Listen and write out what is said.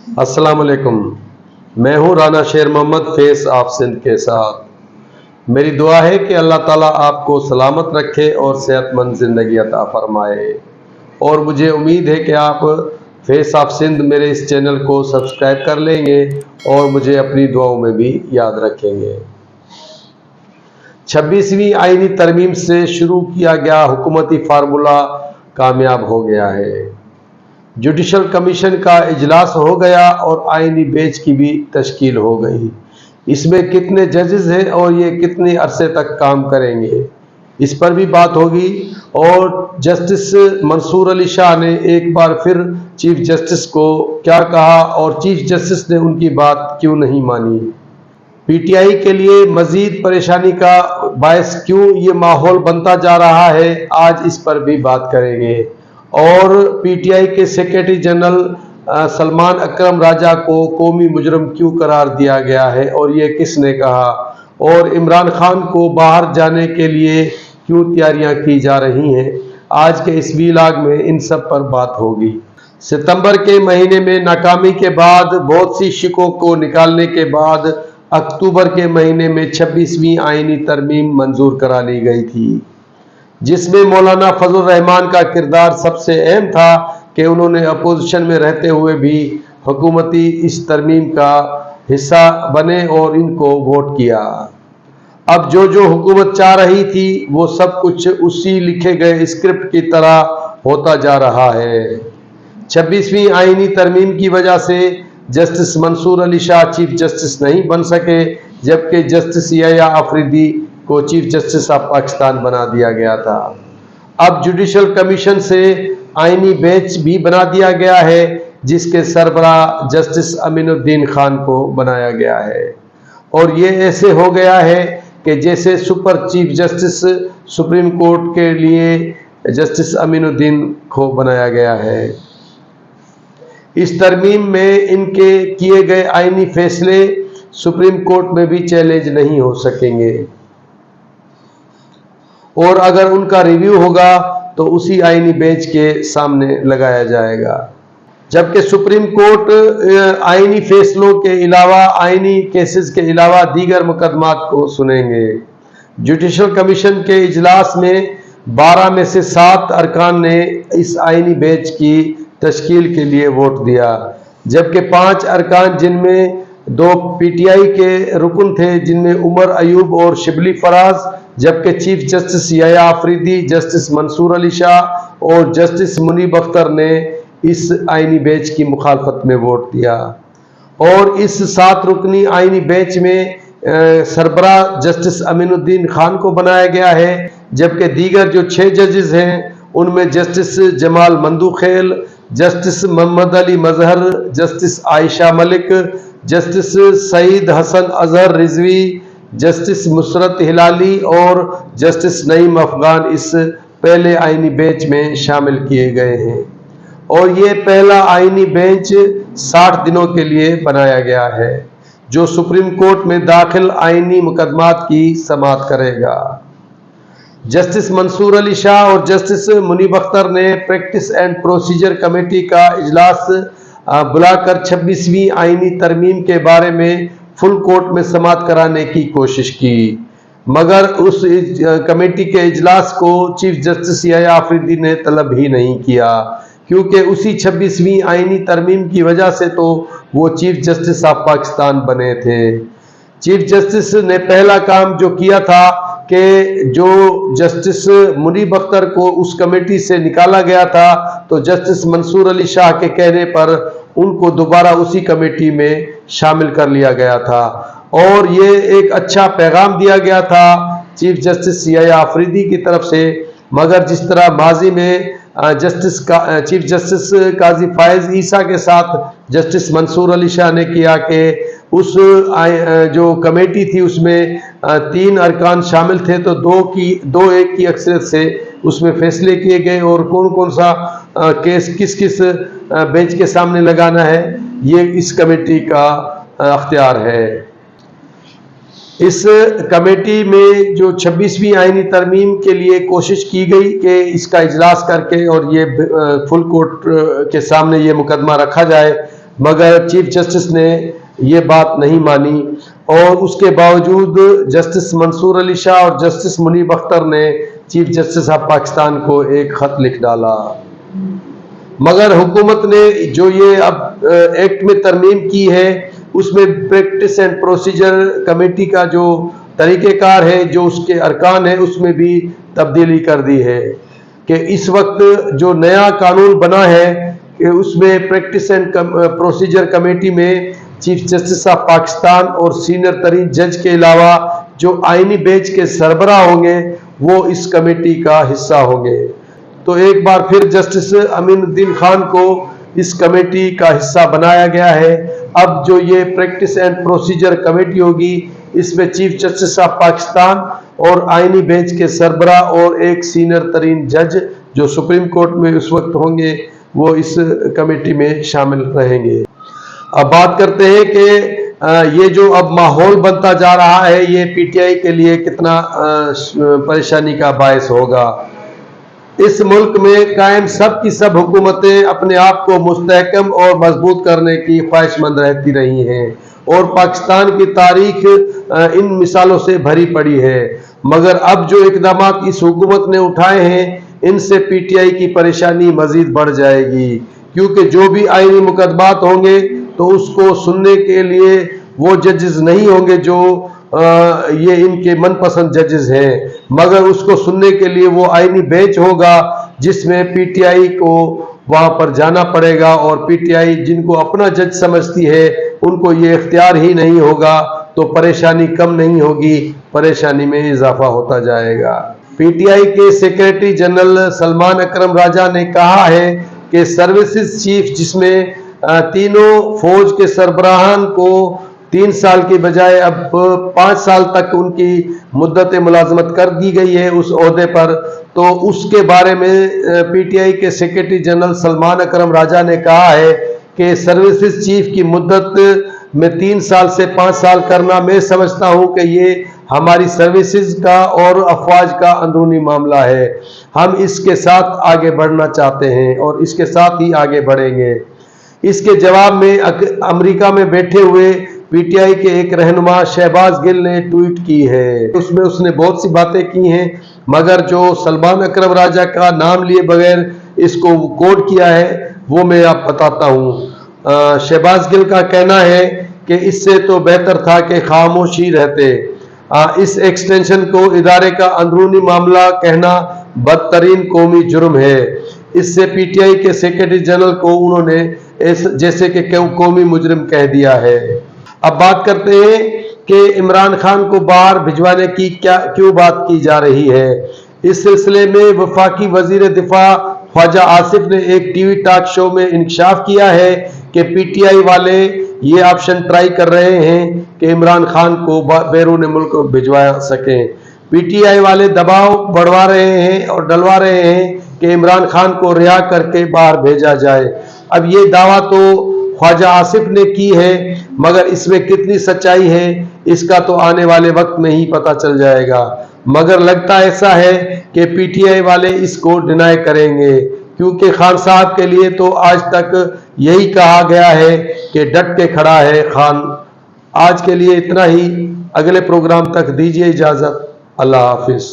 अस्सलाम वालेकुम। मैं हूं राना शेर मोहम्मद फेस ऑफ सिंध के साथ। मेरी दुआ है कि अल्लाह ताला आपको सलामत रखे और सेहतमंद ज़िंदगी अता फरमाए। और मुझे उम्मीद है कि आप फेस ऑफ सिंध मेरे इस चैनल को सब्सक्राइब कर लेंगे और मुझे अपनी दुआओं में भी याद रखेंगे। 26वीं आईनी तरमीम से शुरू किया गया हुकूमती फार्मूला कामयाब हो गया है। जुडिशल कमीशन का इजलास हो गया और आईनी बेंच की भी तश्कील हो गई। इसमें कितने जजेस हैं और ये कितने अरसे तक काम करेंगे, इस पर भी बात होगी। और जस्टिस मंसूर अली शाह ने एक बार फिर चीफ जस्टिस को क्या कहा और चीफ जस्टिस ने उनकी बात क्यों नहीं मानी। पीटीआई के लिए मजीद परेशानी का बायस क्यों ये माहौल बनता जा रहा है, आज इस पर भी बात करेंगे। और पीटीआई के सेक्रेटरी जनरल सलमान अकरम राजा को कौमी मुजरम क्यों करार दिया गया है और ये किसने कहा, और इमरान खान को बाहर जाने के लिए क्यों तैयारियां की जा रही हैं। आज के इस वीलॉग में इन सब पर बात होगी। सितंबर के महीने में नाकामी के बाद बहुत सी शिकों को निकालने के बाद अक्टूबर के महीने में 26वीं आईनी तरमीम मंजूर करा ली गई थी, जिसमें मौलाना फजल रहमान का किरदार सबसे अहम था कि उन्होंने अपोजिशन में रहते हुए भी हुकूमती इस तरमीम का हिस्सा बने और इनको वोट किया। अब जो जो हुकूमत चाह रही थी वो सब कुछ उसी लिखे गए स्क्रिप्ट की तरह होता जा रहा है। 26वीं आईनी तरमीम की वजह से justice Mansoor Ali Shah chief justice नहीं बन सके, जबकि जस्टिस याया अफरीदी को चीफ जस्टिस ऑफ पाकिस्तान बना दिया गया था। अब जुडिशल कमीशन से आईनी बेंच भी बना दिया गया है, जिसके सरबरा जस्टिस अमीनुद्दीन खान को बनाया गया है। और ये ऐसे हो गया है कि जैसे super chief justice supreme court के लिए जस्टिस अमीनुद्दीन को बनाया गया है। इस तरमीम में इनके किए गए आईनी फैसले सुप्रीम कोर्ट में भी चैलेंज नहीं हो सकेंगे, और अगर उनका रिव्यू होगा तो उसी आईनी बेंच के सामने लगाया जाएगा। जबकि सुप्रीम कोर्ट आईनी फैसलों के अलावा, आईनी केसेस के अलावा दीगर मुकदमात को सुनेंगे। जुडिशल कमीशन के इजलास में 12 में से 7 अरकान ने इस आईनी बेंच की तश्कील के लिए वोट दिया, जबकि 5 अरकान, जिनमें 2 पीटीआई के रुकन थे, जिनमें उमर अयूब और शिबली फराज, जबकि chief justice Yahya Afridi, justice Mansoor Ali Shah और जस्टिस मुनीब अख्तर ने इस आईनी बेंच की मुखालफत में वोट दिया। और इस 7 रुकनी आईनी बेंच में सरबरा जस्टिस अमीनुद्दीन खान को बनाया गया है, जबकि दीगर जो 6 जजेस हैं उनमें justice Jamal Mandokhail, justice Mohammad Ali Mazhar, justice Ayesha Malik, justice Syed Hasan Azhar Rizvi, justice Musarrat Hilali और जस्टिस नईम अफगान इस पहले आईनी बेंच में शामिल किए गए हैं। और ये पहला आईनी बेंच 60 दिनों के लिए बनाया गया है, जो सुप्रीम कोर्ट में दाखिल आईनी मुकदमात की समाअत करेगा। जस्टिस मंसूर अली शाह और जस्टिस मुनीब अख्तर ने प्रैक्टिस एंड प्रोसीजर कमेटी का इजलास बुलाकर 26वीं आईनी तरमीम के बारे में फुल कोर्ट में समाअत कराने की कोशिश की, मगर उस कमेटी के इजलास को चीफ जस्टिस याया अफरीदी ने तलब ही नहीं किया, क्योंकि उसी 26वीं आईनी तरमीम की वजह से तो वो चीफ जस्टिस ऑफ पाकिस्तान बने थे। चीफ जस्टिस ने पहला काम जो किया था कि जो जस्टिस मुनीब अख्तर को उस कमेटी से निकाला गया था, तो जस्टिस मंसूर अली शाह के कहने पर उनको दोबारा उसी कमेटी में शामिल कर लिया गया था। और ये एक अच्छा पैगाम दिया गया था चीफ जस्टिस याया अफरीदी की तरफ से। मगर जिस तरह माजी में चीफ जस्टिस काजी फायज ईसा के साथ जस्टिस मंसूर अली शाह ने किया कि उस जो कमेटी थी उसमें 3 अरकान शामिल थे, तो 2-1 की अक्सरियत से उसमें फैसले किए गए और कौन कौन सा केस किस किस बेंच के सामने लगाना है, ये इस कमेटी का अख्तियार है। इस कमेटी में जो 26वीं आईनी तरमीम के लिए कोशिश की गई कि इसका इजलास करके और ये फुल कोर्ट के सामने ये मुकदमा रखा जाए, मगर चीफ जस्टिस ने ये बात नहीं मानी और उसके बावजूद जस्टिस मंसूर अली शाह और जस्टिस मुनीब अख्तर ने चीफ जस्टिस ऑफ पाकिस्तान को एक खत लिख डाला। मगर हुकूमत ने जो ये अब एक्ट में तरमीम की है उसमें प्रैक्टिस एंड प्रोसीजर कमेटी का जो तरीक़ेकार है, जो उसके अरकान है, उसमें भी तब्दीली कर दी है कि इस वक्त जो नया कानून बना है कि उसमें प्रैक्टिस एंड प्रोसीजर कमेटी में चीफ जस्टिस ऑफ पाकिस्तान और सीनियर तरीन जज के अलावा जो आईनी बेंच के सरबरा होंगे वो इस कमेटी का हिस्सा होंगे। तो एक बार फिर जस्टिस अमीनुद्दीन खान को इस कमेटी का हिस्सा बनाया गया है। अब जो ये प्रैक्टिस एंड प्रोसीजर कमेटी होगी इसमें चीफ जस्टिस ऑफ पाकिस्तान और आईनी बेंच के सरबरा और एक सीनियर तरीन जज जो सुप्रीम कोर्ट में उस वक्त होंगे वो इस कमेटी में शामिल रहेंगे। अब बात करते हैं कि ये जो अब माहौल बनता जा रहा है ये पीटीआई के लिए कितना परेशानी का बायस होगा। इस मुल्क में कायम सब की सब हुकूमतें अपने आप को मुस्तहकम और मजबूत करने की ख्वाहिशमंद रहती रही हैं और पाकिस्तान की तारीख इन मिसालों से भरी पड़ी है। मगर अब जो इकदाम इस हुकूमत ने उठाए हैं इनसे पीटीआई की परेशानी मजीद बढ़ जाएगी, क्योंकि जो भी आईनी मुकदमात होंगे तो उसको सुनने के लिए वो जजेस नहीं होंगे जो ये इनके मनपसंद जजेस हैं, मगर उसको सुनने के लिए वो आईनी बेंच होगा जिसमें पीटीआई को वहां पर जाना पड़ेगा और पीटीआई जिनको अपना जज समझती है उनको ये इख्तियार ही नहीं होगा, तो परेशानी कम नहीं होगी, परेशानी में इजाफा होता जाएगा। पीटीआई के सेक्रेटरी जनरल सलमान अकरम राजा ने कहा है कि सर्विसेज चीफ जिसमें तीनों फौज के सरबराहान को 3 साल की बजाय अब 5 साल तक उनकी मुद्दत मुलाजमत कर दी गई है उस ओहदे पर, तो उसके बारे में पीटीआई के सेक्रेटरी जनरल सलमान अकरम राजा ने कहा है कि सर्विसेज चीफ की मुद्दत में 3 साल से 5 साल करना मैं समझता हूं कि ये हमारी सर्विसेज का और अफवाज का अंदरूनी मामला है। हम इसके साथ आगे बढ़ना चाहते हैं और इसके साथ ही आगे बढ़ेंगे। इसके जवाब में अमेरिका में बैठे हुए पीटीआई के एक रहनुमा शहबाज गिल ने ट्वीट की है। उसमें उसने बहुत सी बातें की हैं, मगर जो सलमान अकरम राजा का नाम लिए बगैर इसको कोट किया है वो मैं आप बताता हूँ। शहबाज गिल का कहना है कि इससे तो बेहतर था कि खामोशी रहते। इस एक्सटेंशन को इदारे का अंदरूनी मामला कहना बदतरीन कौमी जुर्म है। इससे पीटीआई के सेक्रेटरी जनरल को उन्होंने जैसे कि कौमी मुजरिम कह दिया है। अब बात करते हैं कि इमरान खान को बाहर भिजवाने की क्यों बात की जा रही है। इस सिलसिले में वफाकी वजीर दिफा ख्वाजा आसिफ ने एक टीवी टॉक शो में इंकशाफ किया है कि पीटीआई वाले ये ऑप्शन ट्राई कर रहे हैं कि इमरान खान को बैरून मुल्क भिजवा सकें। पीटीआई वाले दबाव बढ़वा रहे हैं और डलवा रहे हैं कि इमरान खान को रिहा करके बाहर भेजा जाए। अब ये दावा तो ख्वाजा आसिफ ने की है, मगर इसमें कितनी सच्चाई है इसका तो आने वाले वक्त में ही पता चल जाएगा। मगर लगता ऐसा है कि पीटीआई वाले इसको डिनाई करेंगे, क्योंकि खान साहब के लिए तो आज तक यही कहा गया है कि डट के खड़ा है खान। आज के लिए इतना ही, अगले प्रोग्राम तक दीजिए इजाजत। अल्लाह हाफिज।